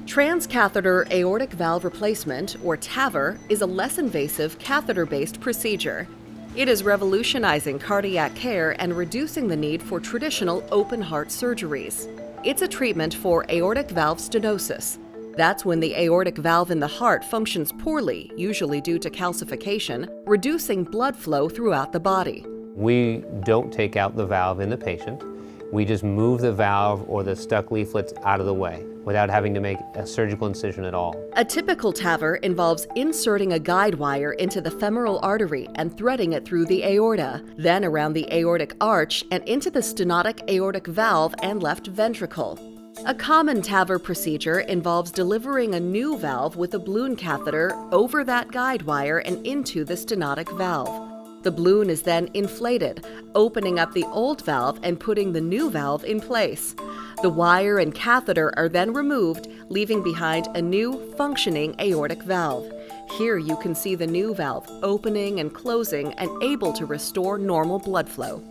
Transcatheter aortic valve replacement, or TAVR, is a less invasive catheter-based procedure. It is revolutionizing cardiac care and reducing the need for traditional open-heart surgeries. It's a treatment for aortic valve stenosis. That's when the aortic valve in the heart functions poorly, usually due to calcification, reducing blood flow throughout the body. We don't take out the valve in the patient. We just move the valve or the stuck leaflets out of the way without having to make a surgical incision at all. A typical TAVR involves inserting a guide wire into the femoral artery and threading it through the aorta, then around the aortic arch and into the stenotic aortic valve and left ventricle. A common TAVR procedure involves delivering a new valve with a balloon catheter over that guide wire and into the stenotic valve. The balloon is then inflated, opening up the old valve and putting the new valve in place. The wire and catheter are then removed, leaving behind a new, functioning aortic valve. Here you can see the new valve opening and closing and able to restore normal blood flow.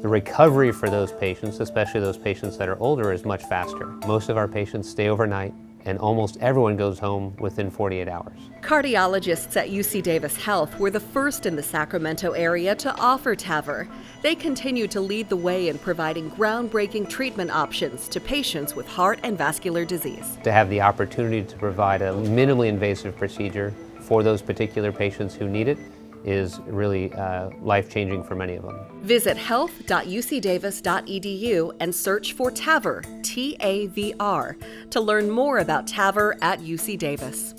The recovery for those patients, especially those patients that are older, is much faster. Most of our patients stay overnight, and almost everyone goes home within 48 hours. Cardiologists at UC Davis Health were the first in the Sacramento area to offer TAVR. They continue to lead the way in providing groundbreaking treatment options to patients with heart and vascular disease. To have the opportunity to provide a minimally invasive procedure for those particular patients who need it is really life-changing for many of them. Visit health.ucdavis.edu and search for TAVR, T-A-V-R, to learn more about TAVR at UC Davis.